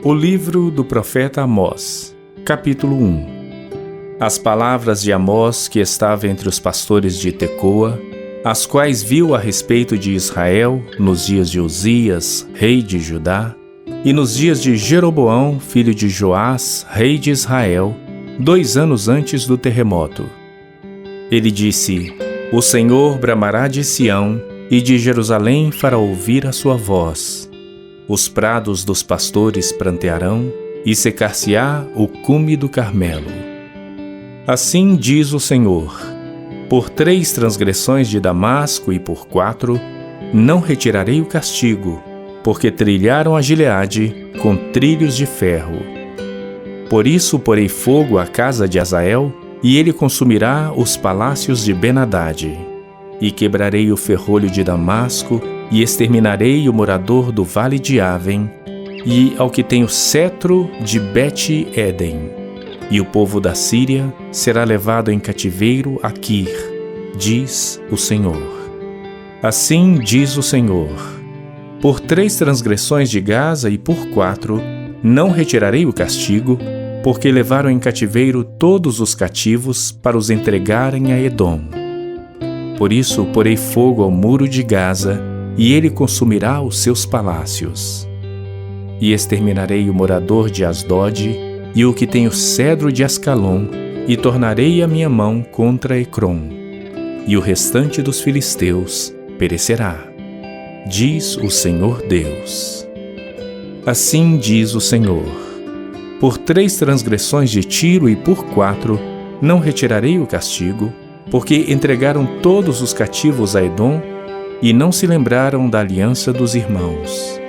O livro do profeta Amós, capítulo 1. As palavras de Amós, que estava entre os pastores de Tecoa, as quais viu a respeito de Israel nos dias de Uzias, rei de Judá, e nos dias de Jeroboão, filho de Joás, rei de Israel, 2 anos antes do terremoto. Ele disse: O Senhor bramará de Sião, e de Jerusalém fará ouvir a sua voz. Os prados dos pastores prantearão, e secar-se-á o cume do Carmelo. Assim diz o Senhor: por 3 transgressões de Damasco e por 4, não retirarei o castigo, porque trilharam a Gileade com trilhos de ferro. Por isso porei fogo à casa de Azael, e ele consumirá os palácios de Ben-Hadad. E quebrarei o ferrolho de Damasco, e exterminarei o morador do vale de Aven, e ao que tem o cetro de Bet-Eden. E o povo da Síria será levado em cativeiro a Quir, diz o Senhor. Assim diz o Senhor: por 3 transgressões de Gaza e por 4, não retirarei o castigo, porque levaram em cativeiro todos os cativos para os entregarem a Edom. Por isso porei fogo ao muro de Gaza, e ele consumirá os seus palácios. E exterminarei o morador de Asdod, e o que tem o cedro de Ascalon, e tornarei a minha mão contra Ecrom. E o restante dos filisteus perecerá, diz o Senhor Deus. Assim diz o Senhor: por 3 transgressões de Tiro e por 4, não retirarei o castigo, porque entregaram todos os cativos a Edom, e não se lembraram da aliança dos irmãos.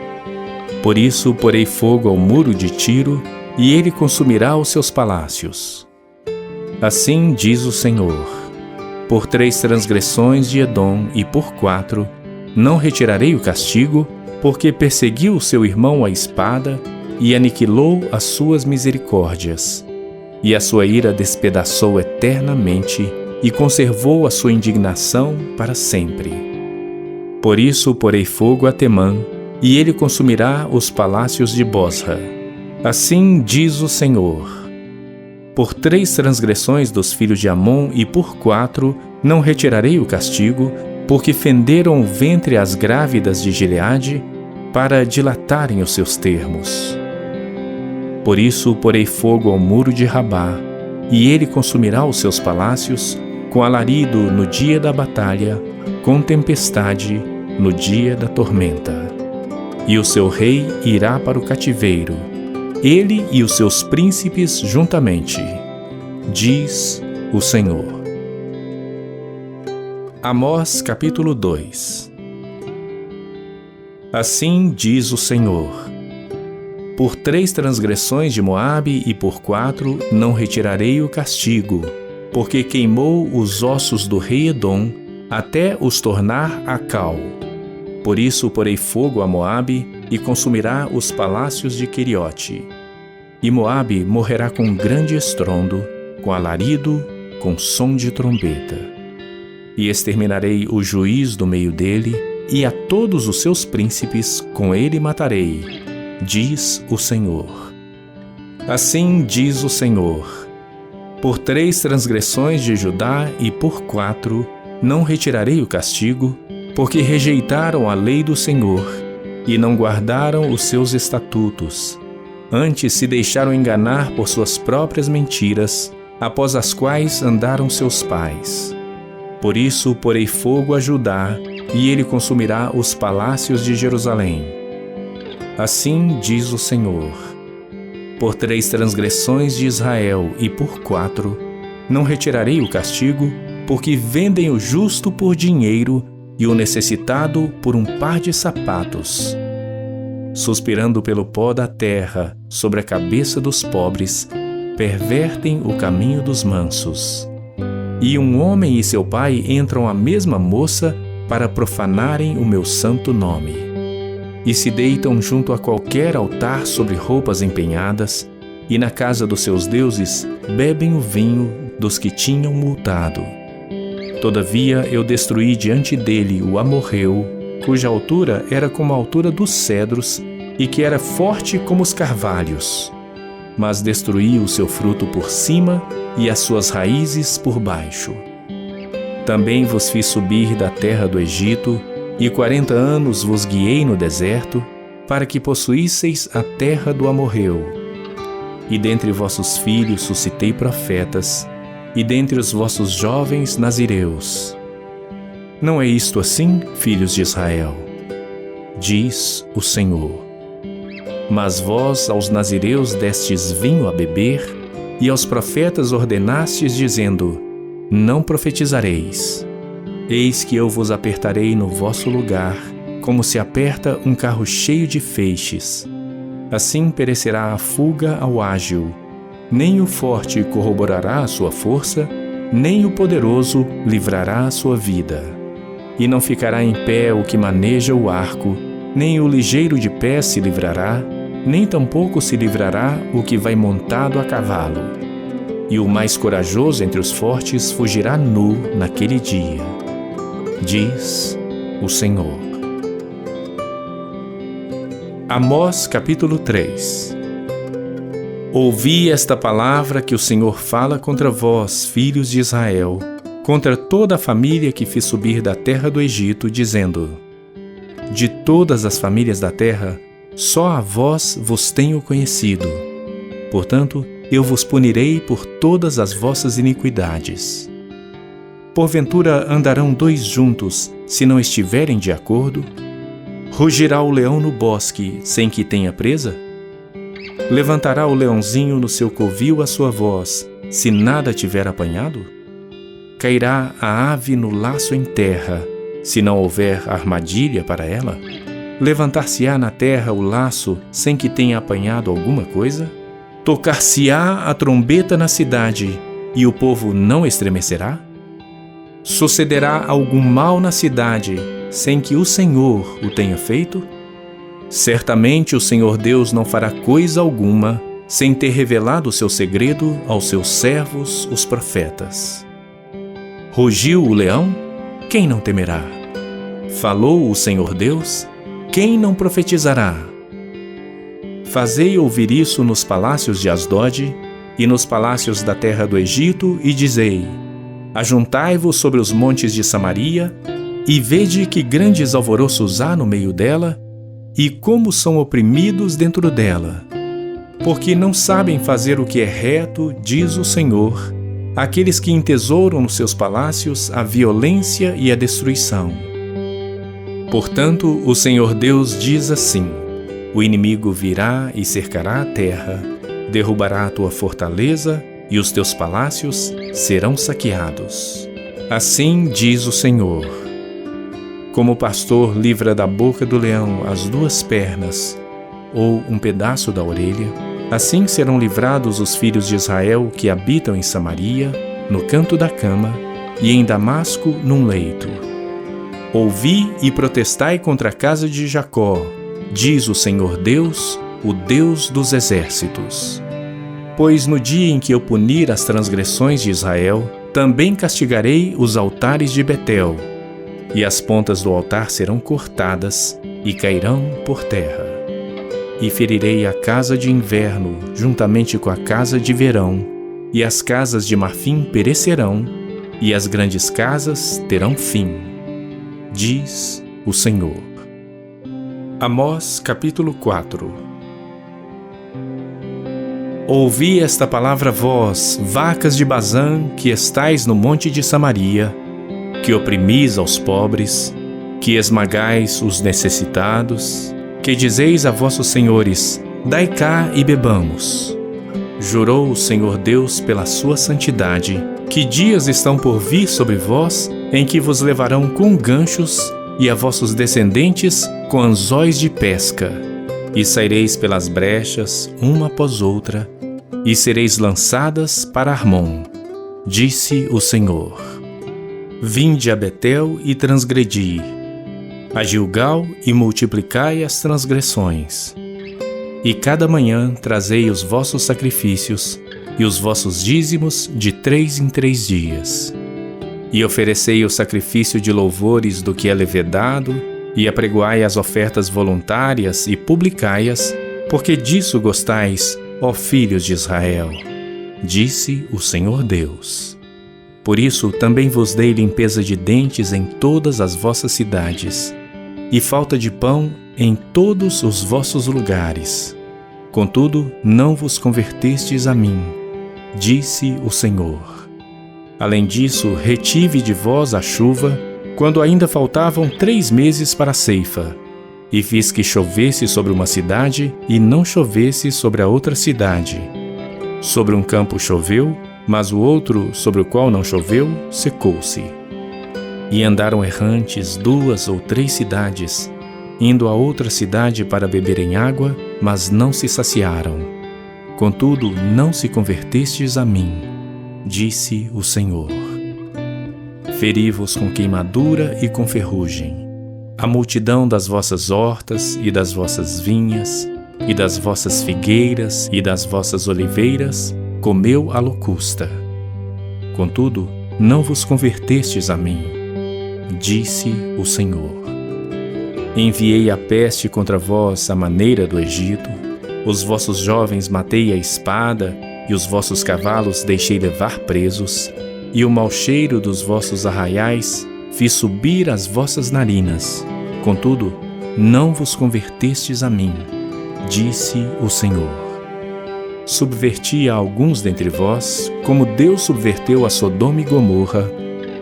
Por isso porei fogo ao muro de Tiro, e ele consumirá os seus palácios. Assim diz o Senhor: por 3 transgressões de Edom e por 4, não retirarei o castigo, porque perseguiu o seu irmão à espada, e aniquilou as suas misericórdias. E a sua ira despedaçou eternamente, e conservou a sua indignação para sempre. Por isso porei fogo a Temã, e ele consumirá os palácios de Bosra. Assim diz o Senhor: por 3 transgressões dos filhos de Amon e por 4, não retirarei o castigo, porque fenderam o ventre às grávidas de Gileade, para dilatarem os seus termos. Por isso porei fogo ao muro de Rabá, e ele consumirá os seus palácios, com alarido no dia da batalha, com tempestade no dia da tormenta. E o seu rei irá para o cativeiro, ele e os seus príncipes juntamente, diz o Senhor. Amós capítulo 2. Assim diz o Senhor: por 3 transgressões de Moabe e por 4, não retirarei o castigo, porque queimou os ossos do rei Edom, até os tornar a cal. Por isso porei fogo a Moabe, e consumirá os palácios de Queriote. E Moabe morrerá com grande estrondo, com alarido, com som de trombeta. E exterminarei o juiz do meio dele, e a todos os seus príncipes com ele matarei, diz o Senhor. Assim diz o Senhor: por 3 transgressões de Judá e por 4, não retirarei o castigo, porque rejeitaram a lei do Senhor, e não guardaram os seus estatutos. Antes se deixaram enganar por suas próprias mentiras, após as quais andaram seus pais. Por isso porei fogo a Judá, e ele consumirá os palácios de Jerusalém. Assim diz o Senhor: por 3 transgressões de Israel e por 4, não retirarei o castigo, porque vendem o justo por dinheiro e o necessitado por um par de sapatos. Suspirando pelo pó da terra sobre a cabeça dos pobres, pervertem o caminho dos mansos. E um homem e seu pai entram à mesma moça para profanarem o meu santo nome. E se deitam junto a qualquer altar sobre roupas empenhadas, e na casa dos seus deuses bebem o vinho dos que tinham multado. Todavia eu destruí diante dele o amorreu, cuja altura era como a altura dos cedros, e que era forte como os carvalhos, mas destruí o seu fruto por cima e as suas raízes por baixo. Também vos fiz subir da terra do Egito, e 40 anos vos guiei no deserto, para que possuísseis a terra do amorreu. E dentre vossos filhos suscitei profetas, e dentre os vossos jovens nazireus. Não é isto assim, filhos de Israel? Diz o Senhor. Mas vós aos nazireus destes vinho a beber, e aos profetas ordenastes, dizendo: não profetizareis. Eis que eu vos apertarei no vosso lugar, como se aperta um carro cheio de feixes. Assim perecerá a fuga ao ágil. Nem o forte corroborará a sua força, nem o poderoso livrará a sua vida. E não ficará em pé o que maneja o arco, nem o ligeiro de pé se livrará, nem tampouco se livrará o que vai montado a cavalo. E o mais corajoso entre os fortes fugirá nu naquele dia. Diz o Senhor. Amós capítulo 3. Ouvi esta palavra que o Senhor fala contra vós, filhos de Israel, contra toda a família que fiz subir da terra do Egito, dizendo: de todas as famílias da terra, só a vós vos tenho conhecido. Portanto, eu vos punirei por todas as vossas iniquidades. Porventura andarão dois juntos, se não estiverem de acordo? Rugirá o leão no bosque, sem que tenha presa? Levantará o leãozinho no seu covil a sua voz, se nada tiver apanhado? Cairá a ave no laço em terra, se não houver armadilha para ela? Levantar-se-á na terra o laço, sem que tenha apanhado alguma coisa? Tocar-se-á a trombeta na cidade, e o povo não estremecerá? Sucederá algum mal na cidade, sem que o Senhor o tenha feito? Certamente o Senhor Deus não fará coisa alguma, sem ter revelado o seu segredo aos seus servos, os profetas. Rugiu o leão? Quem não temerá? Falou o Senhor Deus? Quem não profetizará? Fazei ouvir isso nos palácios de Asdode e nos palácios da terra do Egito, e dizei: ajuntai-vos sobre os montes de Samaria, e vede que grandes alvoroços há no meio dela, e como são oprimidos dentro dela. Porque não sabem fazer o que é reto, diz o Senhor, aqueles que entesouram nos seus palácios a violência e a destruição. Portanto, o Senhor Deus diz assim: o inimigo virá e cercará a terra, derrubará a tua fortaleza, e os teus palácios serão saqueados. Assim diz o Senhor: como o pastor livra da boca do leão as duas pernas, ou um pedaço da orelha, assim serão livrados os filhos de Israel que habitam em Samaria, no canto da cama, e em Damasco num leito. Ouvi e protestai contra a casa de Jacó, diz o Senhor Deus, o Deus dos exércitos. Pois no dia em que eu punir as transgressões de Israel, também castigarei os altares de Betel, e as pontas do altar serão cortadas e cairão por terra. E ferirei a casa de inverno juntamente com a casa de verão, e as casas de marfim perecerão, e as grandes casas terão fim, diz o Senhor. Amós capítulo 4. Ouvi esta palavra vós, vacas de Bazã, que estais no monte de Samaria, que oprimis aos pobres, que esmagais os necessitados, que dizeis a vossos senhores: dai cá e bebamos. Jurou o Senhor Deus pela sua santidade, que dias estão por vir sobre vós, em que vos levarão com ganchos, e a vossos descendentes com anzóis de pesca, e saireis pelas brechas, uma após outra, e sereis lançadas para Armon, disse o Senhor. Vinde a Betel e transgredi, a Gilgal e multiplicai as transgressões. E cada manhã trazei os vossos sacrifícios e os vossos dízimos de 3 em 3 dias. E oferecei o sacrifício de louvores do que é levedado, e apregoai as ofertas voluntárias e publicai-as, porque disso gostais, ó filhos de Israel, disse o Senhor Deus. Por isso também vos dei limpeza de dentes em todas as vossas cidades, e falta de pão em todos os vossos lugares. Contudo, não vos convertestes a mim, disse o Senhor. Além disso, retive de vós a chuva, quando ainda faltavam 3 meses para a ceifa, e fiz que chovesse sobre uma cidade e não chovesse sobre a outra cidade. Sobre um campo choveu, mas o outro, sobre o qual não choveu, secou-se. E andaram errantes 2 ou 3 cidades, indo a outra cidade para beberem água, mas não se saciaram. Contudo, não se convertestes a mim, disse o Senhor. Feri-vos com queimadura e com ferrugem. A multidão das vossas hortas e das vossas vinhas, e das vossas figueiras e das vossas oliveiras, comeu a locusta. Contudo, não vos convertestes a mim, disse o Senhor. Enviei a peste contra vós à maneira do Egito, os vossos jovens matei à espada, e os vossos cavalos deixei levar presos, e o mau cheiro dos vossos arraiais fiz subir às vossas narinas. Contudo, não vos convertestes a mim, disse o Senhor. Subverti a alguns dentre vós, como Deus subverteu a Sodoma e Gomorra,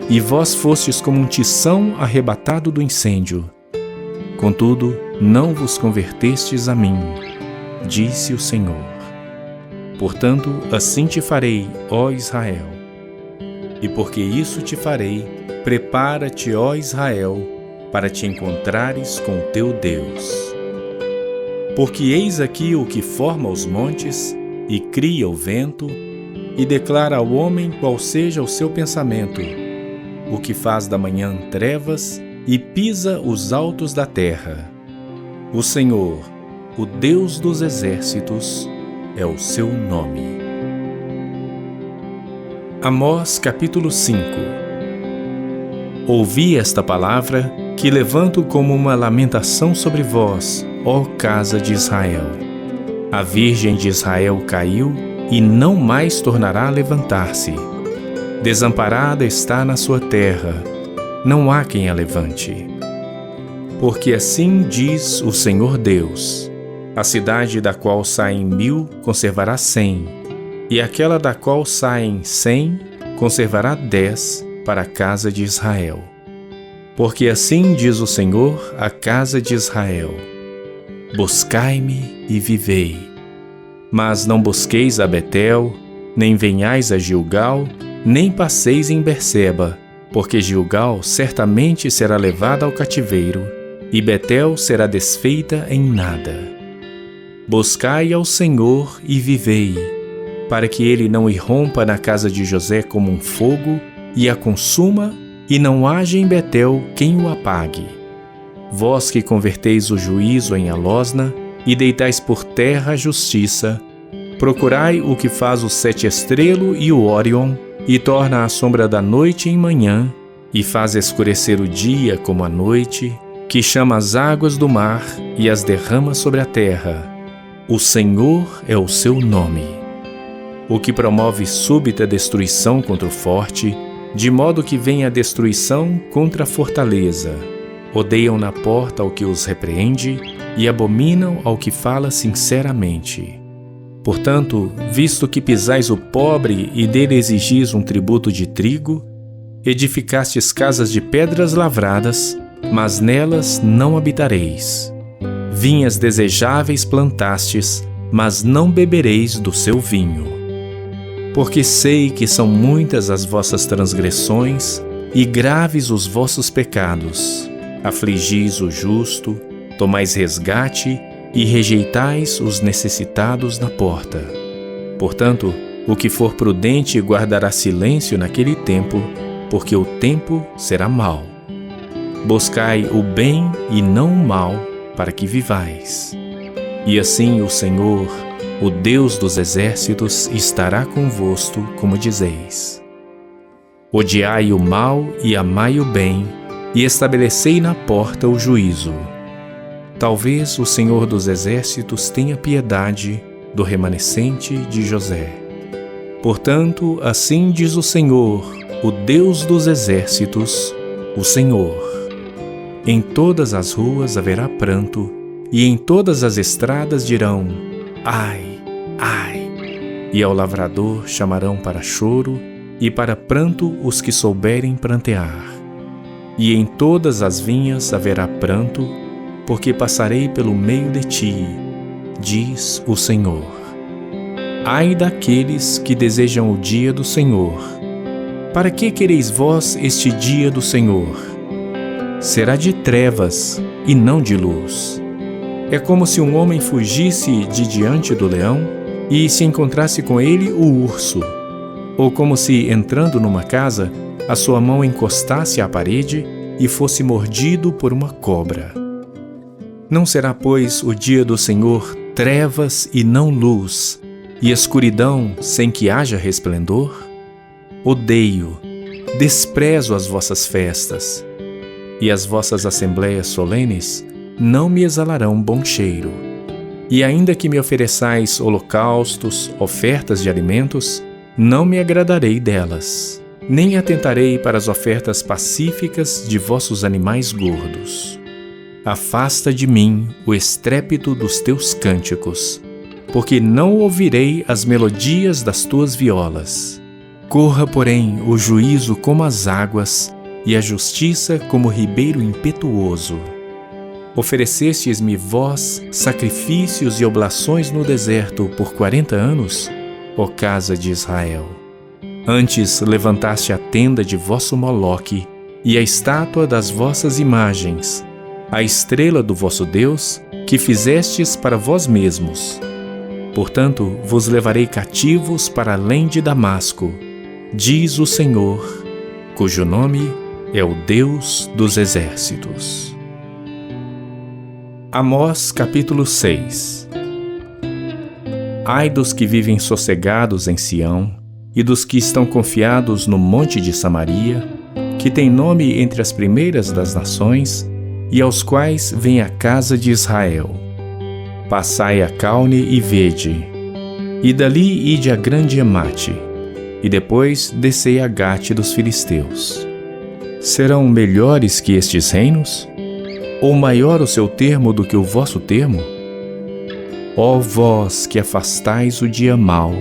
e vós fostes como um tição arrebatado do incêndio. Contudo, não vos convertestes a mim, disse o Senhor. Portanto, assim te farei, ó Israel. E porque isso te farei, prepara-te, ó Israel, para te encontrares com o teu Deus. Porque eis aqui o que forma os montes, e cria o vento, e declara ao homem qual seja o seu pensamento, o que faz da manhã trevas, e pisa os altos da terra. O Senhor, o Deus dos exércitos, é o seu nome. Amós capítulo 5. Ouvi esta palavra, que levanto como uma lamentação sobre vós, ó casa de Israel. A Virgem de Israel caiu e não mais tornará a levantar-se. Desamparada está na sua terra, não há quem a levante. Porque assim diz o Senhor Deus: a cidade da qual saem 1000 conservará 100, e aquela da qual saem 100 conservará 10 para a casa de Israel. Porque assim diz o Senhor à casa de Israel: buscai-me e vivei. Mas não busqueis a Betel, nem venhais a Gilgal, nem passeis em Berseba, porque Gilgal certamente será levada ao cativeiro, e Betel será desfeita em nada. Buscai ao Senhor e vivei, para que ele não irrompa na casa de José como um fogo, e a consuma, e não haja em Betel quem o apague. Vós que converteis o juízo em alosna, e deitais por terra a justiça, procurai o que faz o 7 estrelo e o Órion, e torna a sombra da noite em manhã, e faz escurecer o dia como a noite, que chama as águas do mar e as derrama sobre a terra. O Senhor é o seu nome. O que promove súbita destruição contra o forte, de modo que venha a destruição contra a fortaleza. Odeiam na porta ao que os repreende e abominam ao que fala sinceramente. Portanto, visto que pisais o pobre e dele exigis um tributo de trigo, edificastes casas de pedras lavradas, mas nelas não habitareis. Vinhas desejáveis plantastes, mas não bebereis do seu vinho. Porque sei que são muitas as vossas transgressões e graves os vossos pecados. Afligis o justo, tomais resgate e rejeitais os necessitados na porta. Portanto, o que for prudente guardará silêncio naquele tempo, porque o tempo será mau. Buscai o bem e não o mal, para que vivais. E assim o Senhor, o Deus dos exércitos, estará convosco, como dizeis. Odiai o mal e amai o bem, e estabelecei na porta o juízo. Talvez o Senhor dos Exércitos tenha piedade do remanescente de José. Portanto, assim diz o Senhor, o Deus dos Exércitos, o Senhor: em todas as ruas haverá pranto, e em todas as estradas dirão: ai, ai. E ao lavrador chamarão para choro, e para pranto os que souberem prantear. E em todas as vinhas haverá pranto, porque passarei pelo meio de ti, diz o Senhor. Ai daqueles que desejam o dia do Senhor. Para que quereis vós este dia do Senhor? Será de trevas e não de luz. É como se um homem fugisse de diante do leão e se encontrasse com ele o urso, ou como se, entrando numa casa, a sua mão encostasse à parede e fosse mordido por uma cobra. Não será, pois, o dia do Senhor trevas e não luz, e escuridão sem que haja resplendor? Odeio, desprezo as vossas festas, e as vossas assembléias solenes não me exalarão bom cheiro. E ainda que me ofereçais holocaustos, ofertas de alimentos, não me agradarei delas, nem atentarei para as ofertas pacíficas de vossos animais gordos. Afasta de mim o estrépito dos teus cânticos, porque não ouvirei as melodias das tuas violas. Corra, porém, o juízo como as águas, e a justiça como ribeiro impetuoso. Oferecestes-me vós sacrifícios e oblações no deserto por 40 anos, ó casa de Israel. Antes levantaste a tenda de vosso Moloque e a estátua das vossas imagens, a estrela do vosso Deus, que fizestes para vós mesmos. Portanto, vos levarei cativos para além de Damasco, diz o Senhor, cujo nome é o Deus dos Exércitos. Amós capítulo 6. Ai dos que vivem sossegados em Sião, e dos que estão confiados no monte de Samaria, que tem nome entre as primeiras das nações, e aos quais vem a casa de Israel. Passai a Caune e vede, e dali ide a grande Emate, e depois descei a Gate dos filisteus. Serão melhores que estes reinos? Ou maior o seu termo do que o vosso termo? Ó vós que afastais o dia mau,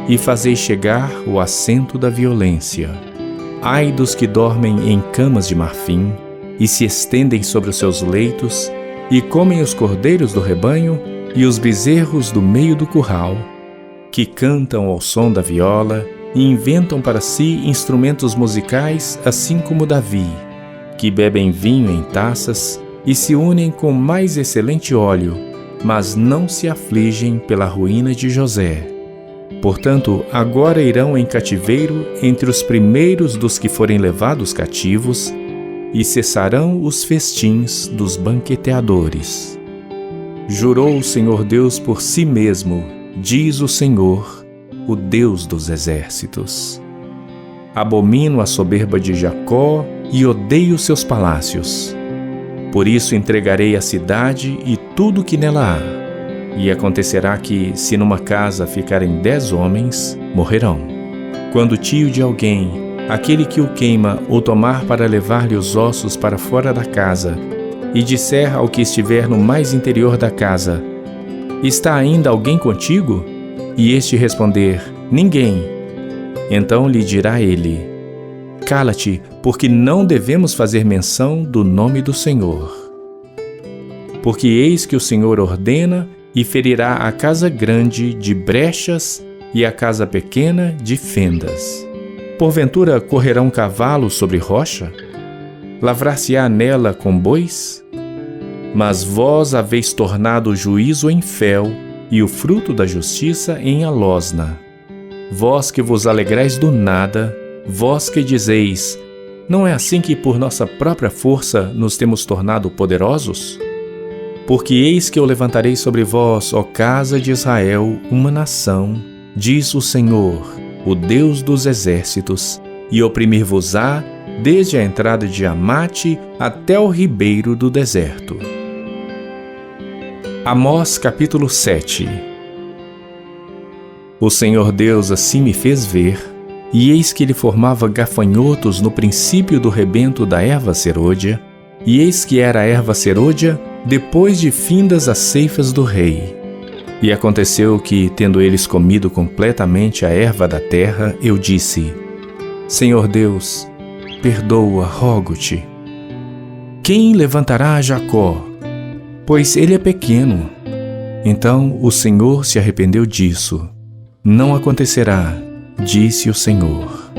e fazeis chegar o assento da violência. Ai dos que dormem em camas de marfim, e se estendem sobre os seus leitos, e comem os cordeiros do rebanho, e os bezerros do meio do curral, que cantam ao som da viola, e inventam para si instrumentos musicais, assim como Davi, que bebem vinho em taças, e se unem com mais excelente óleo, mas não se afligem pela ruína de José. Portanto, agora irão em cativeiro entre os primeiros dos que forem levados cativos, e cessarão os festins dos banqueteadores. Jurou o Senhor Deus por si mesmo, diz o Senhor, o Deus dos Exércitos. Abomino a soberba de Jacó e odeio seus palácios. Por isso entregarei a cidade e tudo que nela há. E acontecerá que, se numa casa ficarem 10 homens, morrerão. Quando o tio de alguém, aquele que o queima, o tomar para levar-lhe os ossos para fora da casa, e disser ao que estiver no mais interior da casa: está ainda alguém contigo? E este responder: ninguém. Então lhe dirá ele: cala-te, porque não devemos fazer menção do nome do Senhor. Porque eis que o Senhor ordena e ferirá a casa grande de brechas e a casa pequena de fendas. Porventura correrá um cavalo sobre rocha? Lavrar-se-á nela com bois? Mas vós haveis tornado o juízo em fel e o fruto da justiça em alosna. Vós que vos alegrais do nada, vós que dizeis: não é assim que por nossa própria força nos temos tornado poderosos? Porque eis que eu levantarei sobre vós, ó casa de Israel, uma nação, diz o Senhor, o Deus dos Exércitos, e oprimir-vos-á desde a entrada de Amate até o ribeiro do deserto. Amós capítulo 7. O Senhor Deus assim me fez ver, e eis que ele formava gafanhotos no princípio do rebento da erva serôdia, e eis que era a erva serôdia depois de findas as ceifas do rei. E aconteceu que, tendo eles comido completamente a erva da terra, eu disse: Senhor Deus, perdoa, rogo-te. Quem levantará a Jacó? Pois ele é pequeno. Então o Senhor se arrependeu disso. Não acontecerá, disse o Senhor.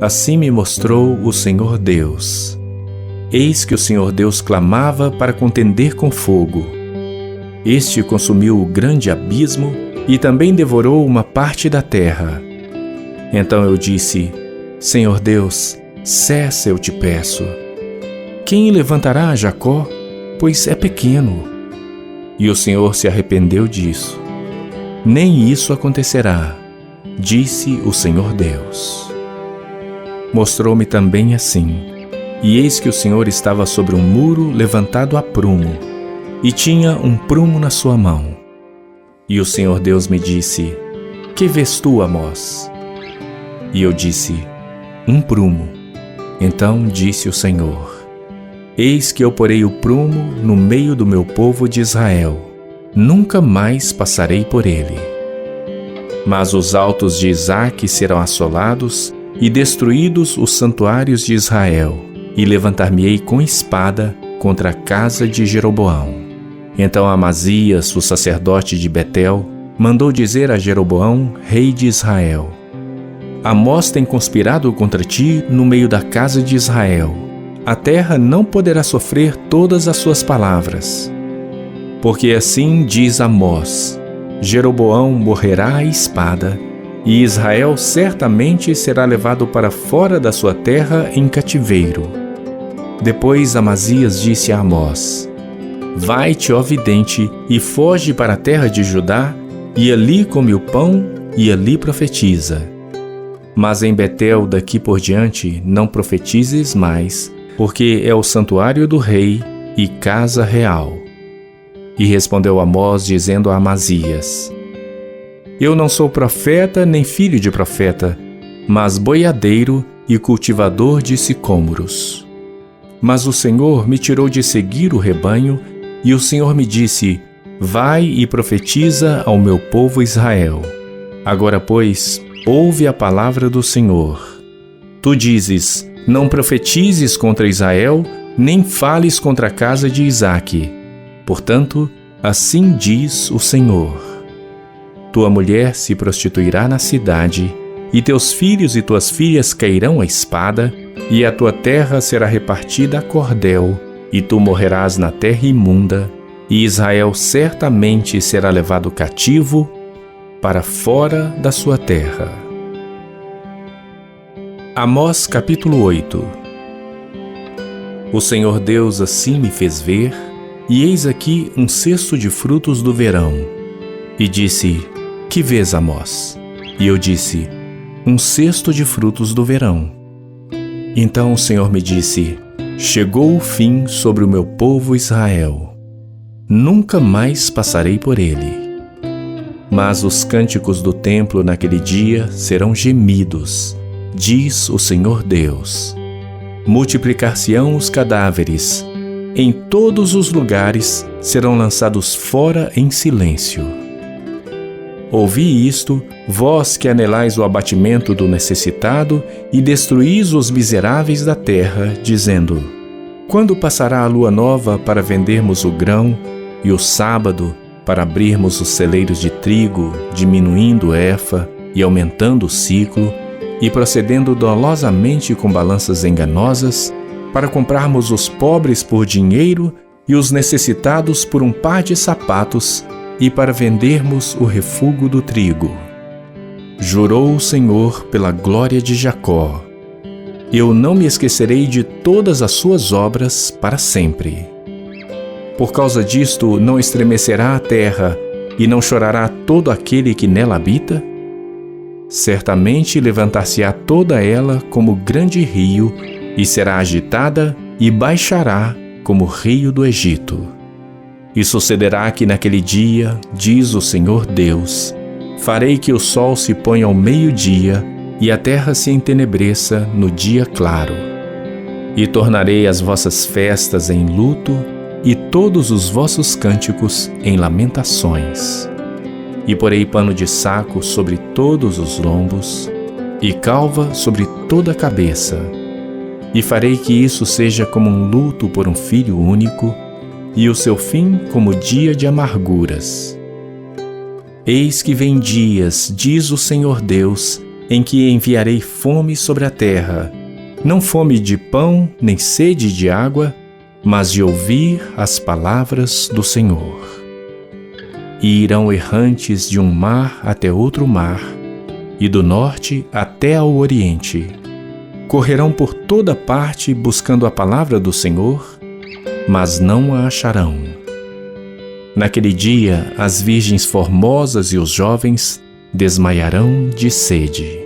Assim me mostrou o Senhor Deus. Eis que o Senhor Deus clamava para contender com fogo. Este consumiu o grande abismo e também devorou uma parte da terra. Então eu disse: Senhor Deus, cessa, eu te peço. Quem levantará a Jacó? Pois é pequeno. E o Senhor se arrependeu disso. Nem isso acontecerá, disse o Senhor Deus. Mostrou-me também assim, e eis que o Senhor estava sobre um muro levantado a prumo, e tinha um prumo na sua mão. E o Senhor Deus me disse: Que vês tu, Amós? E eu disse: Um prumo. Então disse o Senhor: Eis que eu porei o prumo no meio do meu povo de Israel. Nunca mais passarei por ele. Mas os altos de Isaque serão assolados e destruídos os santuários de Israel, e levantar-me-ei com espada contra a casa de Jeroboão. Então Amazias, o sacerdote de Betel, mandou dizer a Jeroboão, rei de Israel: Amós tem conspirado contra ti no meio da casa de Israel. A terra não poderá sofrer todas as suas palavras. Porque assim diz Amós: Jeroboão morrerá à espada, e Israel certamente será levado para fora da sua terra em cativeiro. Depois Amazias disse a Amós: Vai-te, ó vidente, e foge para a terra de Judá, e ali come o pão, e ali profetiza. Mas em Betel daqui por diante não profetizes mais, porque é o santuário do rei e casa real. E respondeu Amós, dizendo a Amazias: Eu não sou profeta nem filho de profeta, mas boiadeiro e cultivador de sicômoros. Mas o Senhor me tirou de seguir o rebanho, e o Senhor me disse: Vai e profetiza ao meu povo Israel. Agora, pois, ouve a palavra do Senhor. Tu dizes: Não profetizes contra Israel, nem fales contra a casa de Isaque. Portanto, assim diz o Senhor: Tua mulher se prostituirá na cidade, e teus filhos e tuas filhas cairão à espada, e a tua terra será repartida a cordel, e tu morrerás na terra imunda, e Israel certamente será levado cativo para fora da sua terra. Amós capítulo 8. O Senhor Deus assim me fez ver, e eis aqui um cesto de frutos do verão. E disse: Que vês, Amós? E eu disse: Um cesto de frutos do verão. Então o Senhor me disse: Chegou o fim sobre o meu povo Israel. Nunca mais passarei por ele. Mas os cânticos do templo naquele dia serão gemidos, diz o Senhor Deus. Multiplicar-se-ão os cadáveres, em todos os lugares serão lançados fora em silêncio. Ouvi isto, vós que anelais o abatimento do necessitado e destruís os miseráveis da terra, dizendo: Quando passará a lua nova para vendermos o grão, e o sábado para abrirmos os celeiros de trigo, diminuindo o efa e aumentando o ciclo, e procedendo dolosamente com balanças enganosas, para comprarmos os pobres por dinheiro e os necessitados por um par de sapatos, e para vendermos o refúgio do trigo. Jurou o Senhor pela glória de Jacó: Eu não me esquecerei de todas as suas obras para sempre. Por causa disto não estremecerá a terra, e não chorará todo aquele que nela habita? certamente levantar-se-á toda ela como grande rio, e será agitada e baixará como o rio do Egito. E sucederá que naquele dia, diz o Senhor Deus, farei que o sol se ponha ao meio-dia e a terra se entenebreça no dia claro. E tornarei as vossas festas em luto e todos os vossos cânticos em lamentações. E porei pano de saco sobre todos os lombos e calva sobre toda a cabeça. E farei que isso seja como um luto por um filho único, e o seu fim como dia de amarguras. Eis que vem dias, diz o Senhor Deus, em que enviarei fome sobre a terra, não fome de pão, nem sede de água, mas de ouvir as palavras do Senhor. E irão errantes de um mar até outro mar, e do norte até ao oriente. Correrão por toda parte buscando a palavra do Senhor, mas não a acharão. Naquele dia, as virgens formosas e os jovens desmaiarão de sede.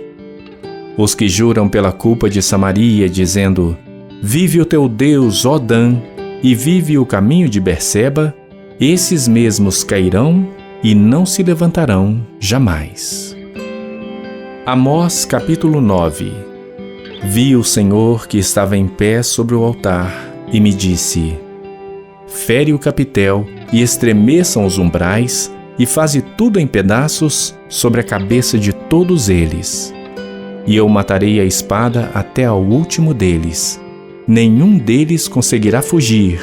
Os que juram pela culpa de Samaria, dizendo: vive o teu Deus, ó Dan, e vive o caminho de Berseba, esses mesmos cairão e não se levantarão jamais. Amós capítulo 9. Vi o Senhor que estava em pé sobre o altar e me disse: fere o capitel e estremeçam os umbrais e faze tudo em pedaços sobre a cabeça de todos eles. E eu matarei a espada até ao último deles. Nenhum deles conseguirá fugir,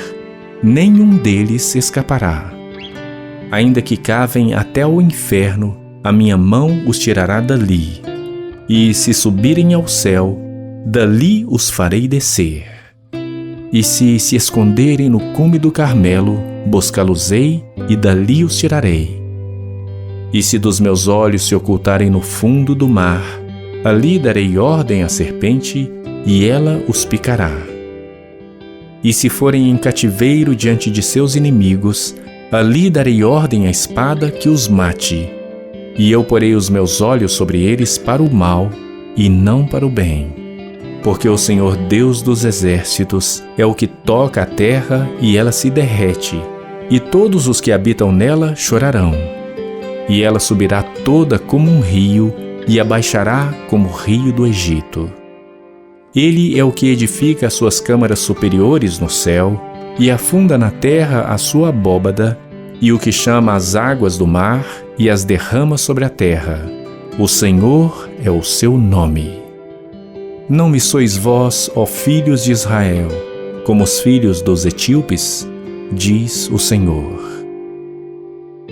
nenhum deles escapará. Ainda que cavem até o inferno, a minha mão os tirará dali. E se subirem ao céu, dali os farei descer. E se esconderem no cume do Carmelo, buscá-los-ei e dali os tirarei. E se dos meus olhos se ocultarem no fundo do mar, ali darei ordem à serpente e ela os picará. E se forem em cativeiro diante de seus inimigos, ali darei ordem à espada que os mate. E eu porei os meus olhos sobre eles para o mal e não para o bem. Porque o Senhor Deus dos exércitos é o que toca a terra e ela se derrete, e todos os que habitam nela chorarão. E ela subirá toda como um rio e abaixará como o rio do Egito. Ele é o que edifica as suas câmaras superiores no céu e afunda na terra a sua abóbada, e o que chama as águas do mar e as derrama sobre a terra. O Senhor é o seu nome. Não me sois vós, ó filhos de Israel, como os filhos dos etíopes, diz o Senhor.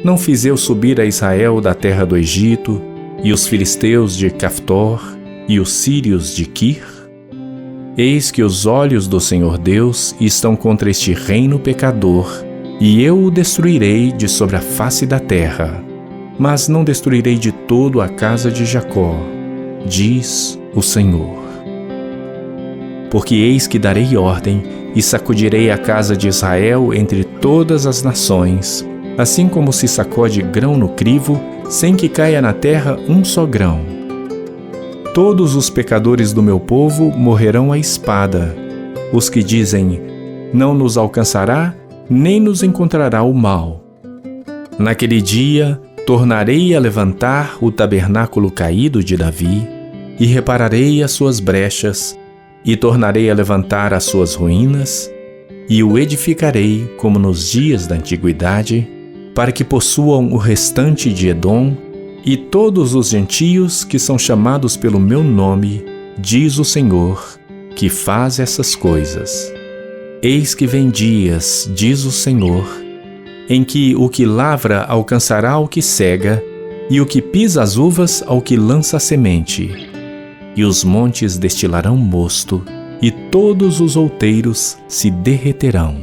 Não fiz eu subir a Israel da terra do Egito, e os filisteus de Caftor, e os sírios de Quir? Eis que os olhos do Senhor Deus estão contra este reino pecador, e eu o destruirei de sobre a face da terra, mas não destruirei de todo a casa de Jacó, diz o Senhor. Porque eis que darei ordem e sacudirei a casa de Israel entre todas as nações, assim como se sacode grão no crivo, sem que caia na terra um só grão. Todos os pecadores do meu povo morrerão à espada, os que dizem: não nos alcançará, nem nos encontrará o mal. Naquele dia, tornarei a levantar o tabernáculo caído de Davi, e repararei as suas brechas, e tornarei a levantar as suas ruínas, e o edificarei como nos dias da antiguidade, para que possuam o restante de Edom, e todos os gentios que são chamados pelo meu nome, diz o Senhor, que faz essas coisas. Eis que vem dias, diz o Senhor, em que o que lavra alcançará o que cega, e o que pisa as uvas ao que lança a semente. E os montes destilarão mosto, e todos os outeiros se derreterão.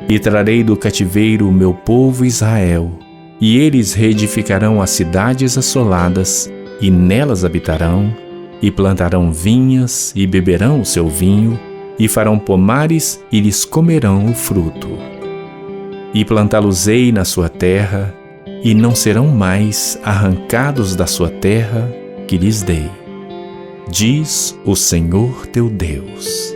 E trarei do cativeiro o meu povo Israel, e eles reedificarão as cidades assoladas, e nelas habitarão, e plantarão vinhas, e beberão o seu vinho, e farão pomares, e lhes comerão o fruto. E plantá-los-ei na sua terra, e não serão mais arrancados da sua terra, que lhes dei, diz o Senhor teu Deus.